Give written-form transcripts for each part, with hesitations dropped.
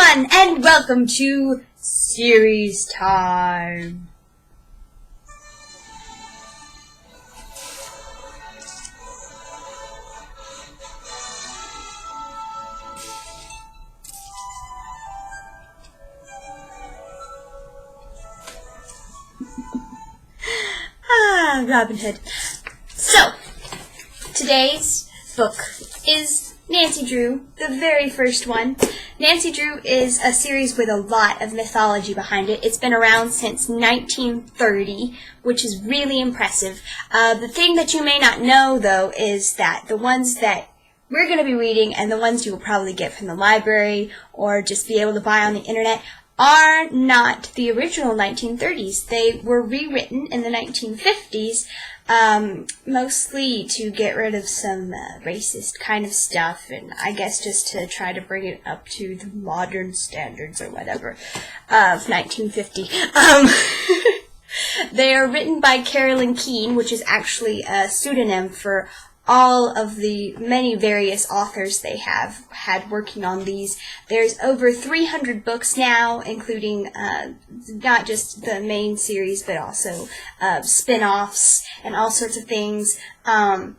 everyone, and welcome to Series Time. Robin Hood. So, today's book is Nancy Drew, the very first one. Nancy Drew is a series with a lot of mythology behind it. It's been around since 1930, which is really impressive. The thing that you may not know, though, is that the ones that we're going to be reading and the ones you will probably get from the library or just be able to buy on the internet are not the original 1930s. They were rewritten in the 1950s, mostly to get rid of some racist kind of stuff, and I guess just to try to bring it up to the modern standards or whatever of 1950. They are written by Carolyn Keene, which is actually a pseudonym for all of the many various authors they have had working on these. There's over 300 books now, including not just the main series, but also spin-offs and all sorts of things. And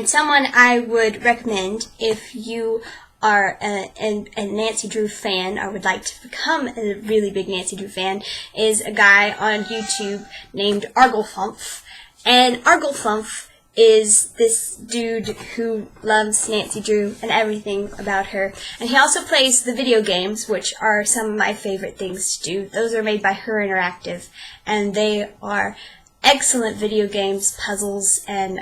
someone I would recommend if you are a Nancy Drew fan or would like to become a really big Nancy Drew fan is a guy on YouTube named Arglefumph. And Arglefumph is this dude who loves Nancy Drew and everything about her. And he also plays the video games, which are some of my favorite things to do. Those are made by Her Interactive, and they are excellent video games, puzzles, and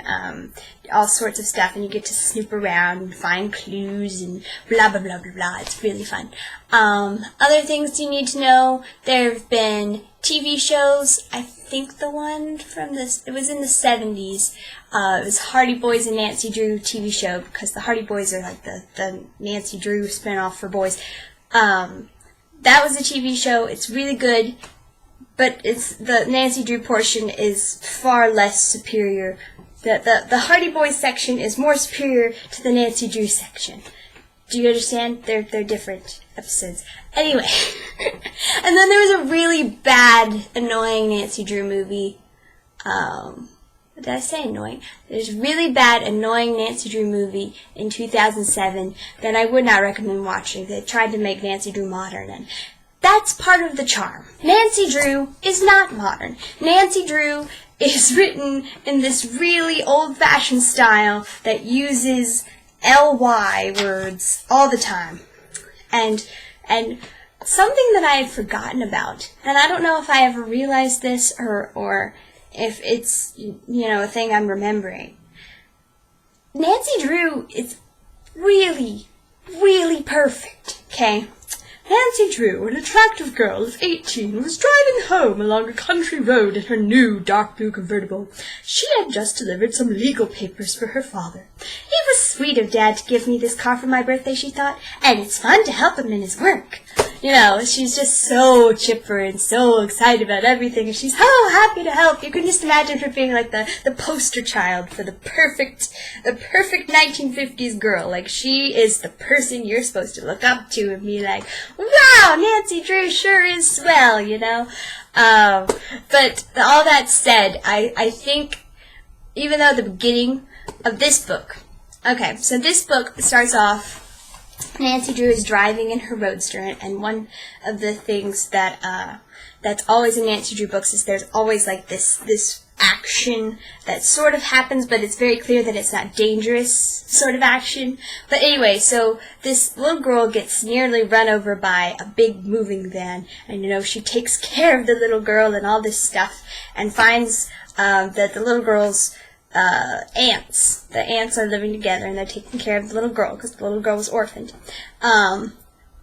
all sorts of stuff, and you get to snoop around and find clues and blah, blah, blah, blah, blah. It's really fun. Other things you need to know, there have been TV shows. I think the one from this, it was in the 70s. It was Hardy Boys and Nancy Drew TV show, because the Hardy Boys are like the Nancy Drew spinoff for boys. That was a TV show. It's really good, but the Nancy Drew portion is far less superior. The Hardy Boys section is more superior to the Nancy Drew section. Do you understand? They're different episodes. Anyway, and then there was a really bad, annoying Nancy Drew movie. Did I say annoying? There's a really bad, annoying Nancy Drew movie in 2007 that I would not recommend watching. They tried to make Nancy Drew modern, and that's part of the charm. Nancy Drew is not modern. Nancy Drew is written in this really old-fashioned style that uses ly words all the time. And something that I had forgotten about, and I don't know if I ever realized this or if it's, a thing I'm remembering. Nancy Drew is really, really perfect, okay? Nancy Drew, an attractive girl of 18, was driving home along a country road in her new dark blue convertible. She had just delivered some legal papers for her father. It was sweet of Dad to give me this car for my birthday, she thought, and it's fun to help him in his work. She's just so chipper and so excited about everything, and she's so happy to help. You can just imagine her being like the poster child for the perfect 1950s girl. Like, she is the person you're supposed to look up to and be like, wow, Nancy Drew sure is swell, But all that said, I think, even though the beginning of this book, okay, so this book starts off, Nancy Drew is driving in her roadster, and one of the things that's always in Nancy Drew books is there's always like this action that sort of happens, but it's very clear that it's not dangerous sort of action. But anyway, so this little girl gets nearly run over by a big moving van, and she takes care of the little girl and all this stuff, and finds that the little girl's aunts. The aunts are living together, and they're taking care of the little girl, because the little girl was orphaned.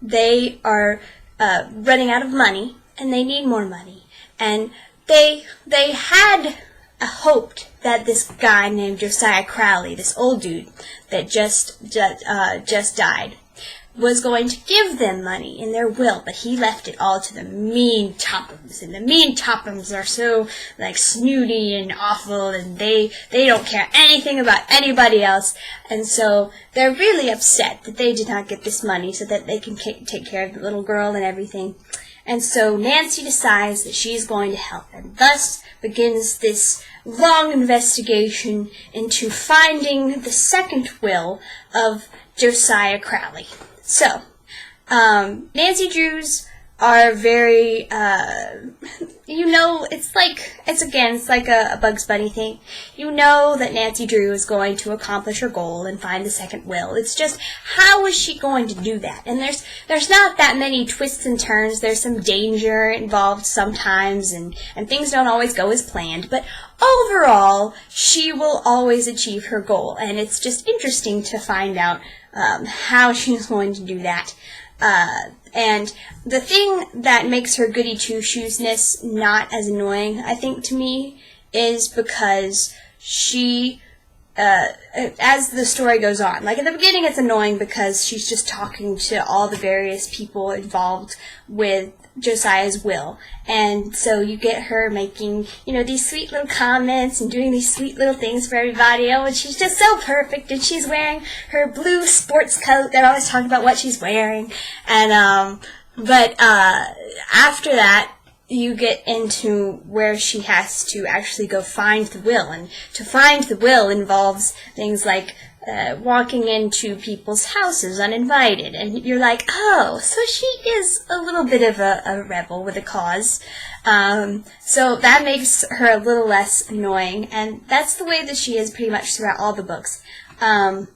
They are running out of money, and they need more money. And they had hoped that this guy named Josiah Crowley, this old dude that just died, was going to give them money in their will, but he left it all to the mean Tophams, and the mean Tophams are so, like, snooty and awful, and they don't care anything about anybody else, and so they're really upset that they did not get this money so that they can take care of the little girl and everything. And so Nancy decides that she's going to help, and thus begins this long investigation into finding the second will of Josiah Crowley. So, Nancy Drews are very, it's like a Bugs Bunny thing. You know that Nancy Drew is going to accomplish her goal and find the second will. It's just, how is she going to do that? And there's not that many twists and turns. There's some danger involved sometimes, and things don't always go as planned. But overall, she will always achieve her goal. And it's just interesting to find out how she's going to do that. And the thing that makes her goody two-shoesness not as annoying, I think, to me, is because she, as the story goes on, like, at the beginning it's annoying because she's just talking to all the various people involved with Josiah's will, and so you get her making, these sweet little comments and doing these sweet little things for everybody. Oh, and she's just so perfect, and she's wearing her blue sports coat. They're always talking about what she's wearing, and but after that, you get into where she has to actually go find the will, and to find the will involves things like walking into people's houses uninvited, and you're like, oh, so she is a little bit of a rebel with a cause. So that makes her a little less annoying, and that's the way that she is pretty much throughout all the books. The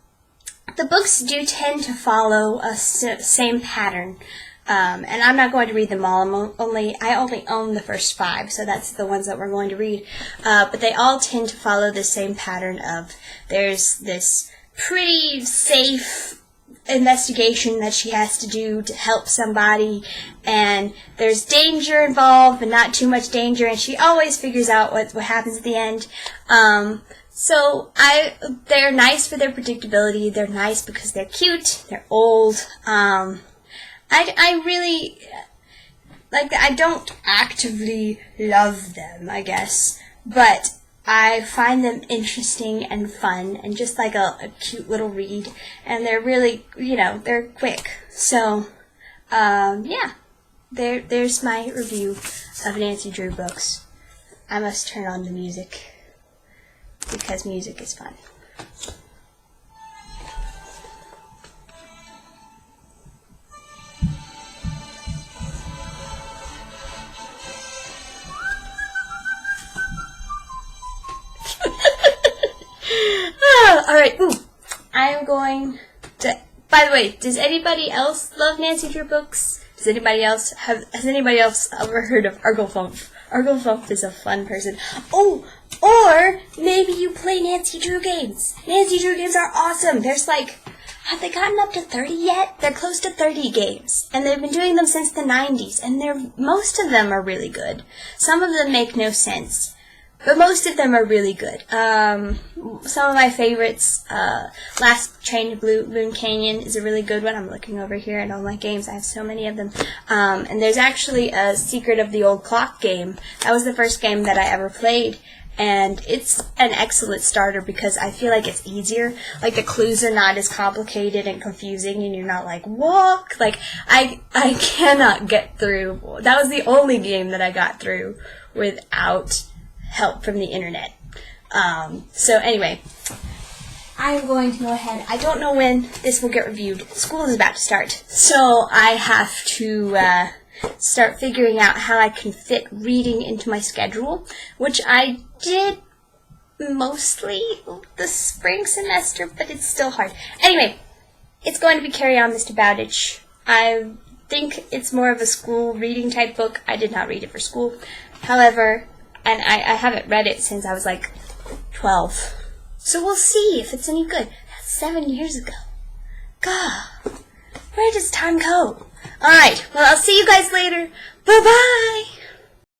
books do tend to follow a same pattern. And I'm not going to read them all. I only own the first 5, so that's the ones that we're going to read. But they all tend to follow the same pattern of there's this pretty safe investigation that she has to do to help somebody, and there's danger involved, but not too much danger, and she always figures out what happens at the end. So they're nice for their predictability. They're nice because they're cute. They're old. I really, I don't actively love them, I guess, but I find them interesting and fun and just like a cute little read, and they're really, they're quick. So, yeah, there's my review of Nancy Drew books. I must turn on the music because music is fun. Alright, I'm going to, by the way, does anybody else love Nancy Drew books? Has anybody else ever heard of Arglefumph? Arglefumph is a fun person. Oh, or maybe you play Nancy Drew games. Nancy Drew games are awesome. There's have they gotten up to 30 yet? They're close to 30 games, and they've been doing them since the 90s, and most of them are really good. Some of them make no sense, but most of them are really good. Some of my favorites, Last Train to Blue Moon Canyon is a really good one. I'm looking over here at all my games. I have so many of them. And there's actually a Secret of the Old Clock game. That was the first game that I ever played. And it's an excellent starter because I feel like it's easier. Like, the clues are not as complicated and confusing, and you're not like, walk. Like, I cannot get through. That was the only game that I got through without help from the internet. So anyway, I'm going to go ahead. I don't know when this will get reviewed. School is about to start, so I have to start figuring out how I can fit reading into my schedule, which I did mostly the spring semester, but it's still hard. Anyway, it's going to be Carry On, Mr. Bowditch. I think it's more of a school reading type book. I did not read it for school. However, and I haven't read it since I was 12. So we'll see if it's any good. That's 7 years ago. God, where does time go? Alright, well, I'll see you guys later. Bye-bye!